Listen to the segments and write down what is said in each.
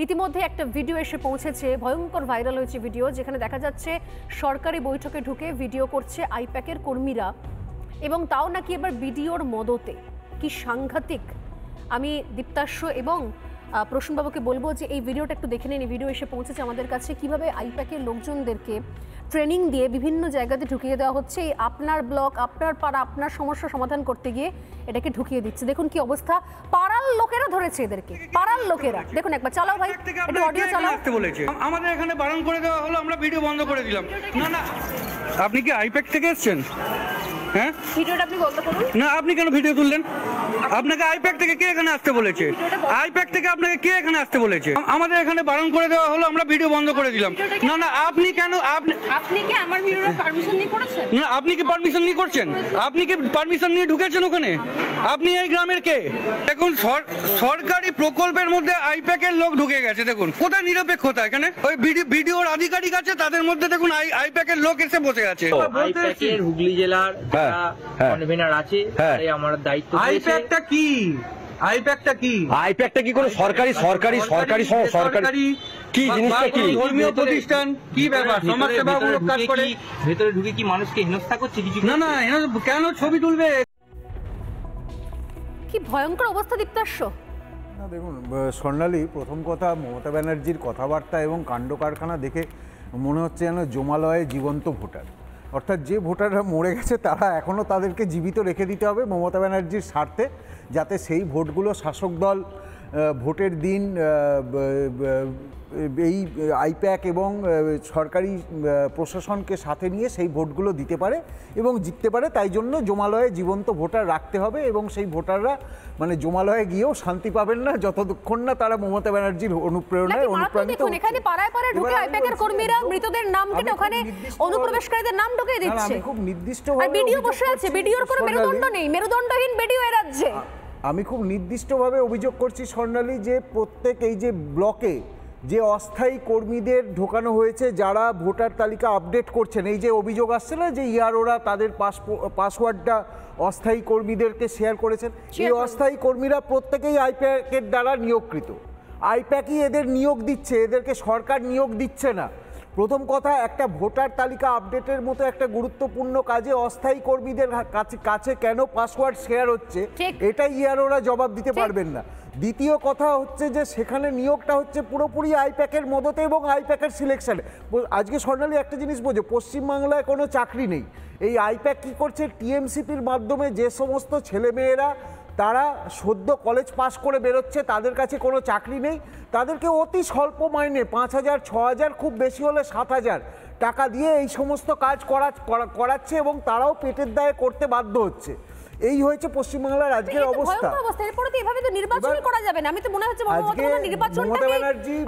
ইতিমধ্যে একটা ভিডিও এসে পৌঁছেছে, ভয়ঙ্কর ভাইরাল হয়েছে ভিডিও, যেখানে দেখা যাচ্ছে সরকারি বৈঠকে ঢুকে ভিডিও করছে আইপ্যাকের কর্মীরা, এবং তাও নাকি এবার বিডিওর মদতে। কি সাংঘাতিক! আমি দীপ্তাশ্ব এবং প্রসূনবাবুকে বলবো যে এই ভিডিওটা একটু দেখে নিন। এই ভিডিও এসে পৌঁছেছে আমাদের কাছে, কিভাবে আইপ্যাকের লোকজনদেরকে ট্রেনিং দিয়ে বিভিন্ন জায়গাতে ঢুকিয়ে দেওয়া হচ্ছে। এই আপনার ব্লক, আপনার পাড়া, আপনার সমস্যা সমাধান করতে গিয়ে এটাকে ঢুকিয়ে দিচ্ছে। দেখুন কি অবস্থা, পাড়ার লোকেরা ধরেছে এদেরকে, পাড়ার লোকেরা। দেখুন একবার চালাও ভাই, একটু অডিও চালাও। বলেছে আমাদের এখানে বারণ করে দেওয়া হলো, আমরা ভিডিও বন্ধ করে দিলাম। না না, আপনি কি আইপ্যাক থেকে এসেছেন? হ্যাঁ, ভিডিওটা আপনি বন্ধ করুন না। আপনি কেন ভিডিও তুললেন? আপনাকে আইপ্যাক থেকে কে এখানে আসতে বলেছে? আইপ্যাক থেকে আপনাকে কে এখানে আসতে বলেছে? আমাদের এখানে বারণ করে দেওয়া হলো, আমরা ভিডিও বন্ধ করে দিলাম। না না, আপনি কেন? আপনি কি আমার ভিডিওর পারমিশন নিয়ে করেছেন? না, আপনি কি পারমিশন নিয়ে করছেন? আপনি কি পারমিশন নিয়ে ঢুকেছেন ওখানে? আপনি এই গ্রামের কে? দেখুন, সরকারি প্রকল্পের মধ্যে আইপ্যাকের লোক ঢুকে গেছে। দেখুন কোথায় নিরপেক্ষতা এখানে? ওই ভিডিওর আধিকারিক আছে, তাদের মধ্যে দেখুন আইপ্যাকের লোক এসে বসে আছে। আইপ্যাকের হুগলি জেলার কনভেনার আছে, আমার দায়িত্ব। আইপ্যাকটা কি? আইপ্যাকটা কি? আইপ্যাকটা কি কোনো সরকারি কি জিনিসটা? কি ধর্মীয় প্রতিষ্ঠান? কি ব্যাপার? সমাজসেবামূলক কাজ করে ভেতরে ঢুকে কি মানুষকে হেনস্থা করছে? কিছু না না, কেন ছবি তুলবে? কি ভয়ঙ্কর অবস্থা দীপ্তাশ্ব। না দেখুন স্বর্ণালী, প্রথম কথা, মমতা ব্যানার্জির কথাবার্তা এবং কাণ্ড কারখানা দেখে মনে হচ্ছে যেন জমালয়ে জীবন্ত ভোটার। অর্থাৎ যে ভোটাররা মরে গেছে তারা এখনও তাদেরকে জীবিত রেখে দিতে হবে মমতা ব্যানার্জির স্বার্থে, যাতে সেই ভোটগুলো শাসক দল ভোটের দিন এই আইপ্যাক এবং সরকারি প্রশাসনকে সাথে নিয়ে সেই ভোটগুলো দিতে পারে এবং জিততে পারে। তাই জন্য জমালয়ে জীবন্ত ভোটার রাখতে হবে, এবং সেই ভোটাররা মানে জমালয়ে গিয়েও শান্তি পাবেন না যতক্ষণ না তারা মমতা ব্যানার্জির অনুপ্রেরণায় অনুপ্রাণিত। এখানে পাড়ায় পাড়ায় ঢুকে আইপ্যাকের কর্মীরা মৃতদের নাম কেটে ওখানে অনুপ্রবেশকারীদের নাম ঢুকিয়ে দিচ্ছে। আমি খুব নির্দিষ্ট ভিডিও বসে আছে, ভিডিওর কোনো মেরুদণ্ড নেই, মেরুদণ্ডহীন ভিডিও এর রাজ্যে। আমি খুব নির্দিষ্টভাবে অভিযোগ করছি স্বর্ণালী, যে প্রত্যেক এই যে ব্লকে যে অস্থায়ী কর্মীদের ঢোকানো হয়েছে, যারা ভোটার তালিকা আপডেট করছেন, এই যে অভিযোগ আসছে না যে ইয়ারোরা তাদের পাসওয়ার্ডটা অস্থায়ী কর্মীদেরকে শেয়ার করেছেন, এই অস্থায়ী কর্মীরা প্রত্যেকেই আইপ্যাকের দ্বারা নিয়োগকৃত। আইপ্যাকই এদের নিয়োগ দিচ্ছে, এদেরকে সরকার নিয়োগ দিচ্ছে না। প্রথম কথা, একটা ভোটার তালিকা আপডেটের মতো একটা গুরুত্বপূর্ণ কাজে অস্থায়ী কর্মীদের কাছে কেন পাসওয়ার্ড শেয়ার হচ্ছে, এটা ইয়ারোরা জবাব দিতে পারবেন না। দ্বিতীয় কথা হচ্ছে যে সেখানে নিয়োগটা হচ্ছে পুরোপুরি আইপ্যাকের মদতে এবং আইপ্যাকের সিলেকশানে। আজকে স্বর্ণালী একটা জিনিস বোঝো, পশ্চিমবাংলায় কোনো চাকরি নেই। এই আইপ্যাক কী করছে, টিএমসিপির মাধ্যমে যে সমস্ত ছেলেমেয়েরা তারা সদ্য কলেজ পাস করে বেরোচ্ছে, তাদের কাছে কোনো চাকরি নেই, তাদেরকে অতি স্বল্প মাইনে 5,000, 6,000, খুব বেশি হলে 7,000 টাকা দিয়ে এই সমস্ত কাজ করাচ্ছে এবং তারাও পেটের দায়ে করতে বাধ্য হচ্ছে। এই হয়েছে পশ্চিমবাংলার আজকের অবস্থা। এরপরে তো এভাবে তো নির্বাচন করা যাবে না। আমি তো মনে হচ্ছে নির্বাচনটাকে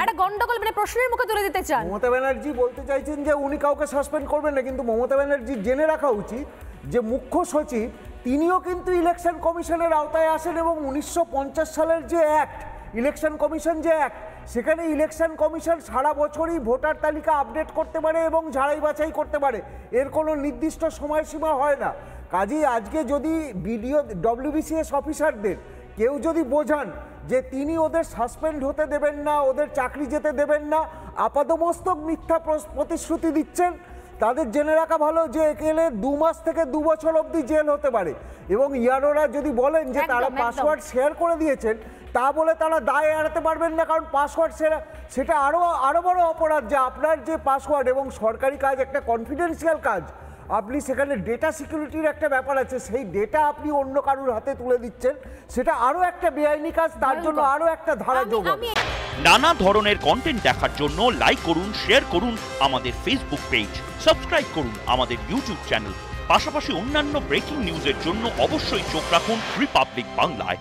একটা গন্ডগোল মানে প্রশ্নের মুখে তুলে দিতে চান। মমতা ব্যানার্জি বলতে চাইছেন যে উনি কাউকে সাসপেন্ড করবেন না, কিন্তু মমতা ব্যানার্জি জেনে রাখা উচিত যে মুখ্য সচিব তিনিও কিন্তু ইলেকশন কমিশনের আওতায় আসেন, এবং 1950 সালের যে অ্যাক্ট, ইলেকশন কমিশন যে অ্যাক্ট, সেখানে ইলেকশন কমিশন সারা বছরই ভোটার তালিকা আপডেট করতে পারে এবং ঝাড়াই বাছাই করতে পারে, এর কোনো নির্দিষ্ট সময়সীমা হয় না। কাজেই আজকে যদি বিডিও ডব্লিউবিসিএস অফিসারদের কেউ যদি বোঝান যে তিনি ওদের সাসপেন্ড হতে দেবেন না, ওদের চাকরি যেতে দেবেন না, আপাদমস্তক মিথ্যা প্রতিশ্রুতি দিচ্ছেন, তাদের জেনে রাখা ভালো যে এখানে 2 মাস থেকে 2 বছর অবধি জেল হতে পারে। এবং ইয়ারোরা যদি বলেন যে তারা পাসওয়ার্ড শেয়ার করে দিয়েছেন, তা বলে তারা দায় এড়াতে পারবেন না, কারণ পাসওয়ার্ড সেটা আরও বড় অপরাধ। যে আপনার যে পাসওয়ার্ড এবং সরকারি কাজ একটা কনফিডেন্সিয়াল কাজ, আপনি সেখানে ডেটা সিকিউরিটির একটা ব্যাপার আছে, সেই ডেটা আপনি অন্য কারুর হাতে তুলে দিচ্ছেন, সেটা আরও একটা বেআইনি কাজ, তার জন্য আরও একটা ধারা যোগ হবে। নানা ধরনের কন্টেন্ট দেখার জন্য লাইক করুন, শেয়ার করুন আমাদের ফেসবুক পেজ, সাবস্ক্রাইব করুন আমাদের ইউটিউব চ্যানেল। পাশাপাশি অন্যান্য ব্রেকিং নিউজের জন্য অবশ্যই চোখ রাখুন রিপাবলিক বাংলায়।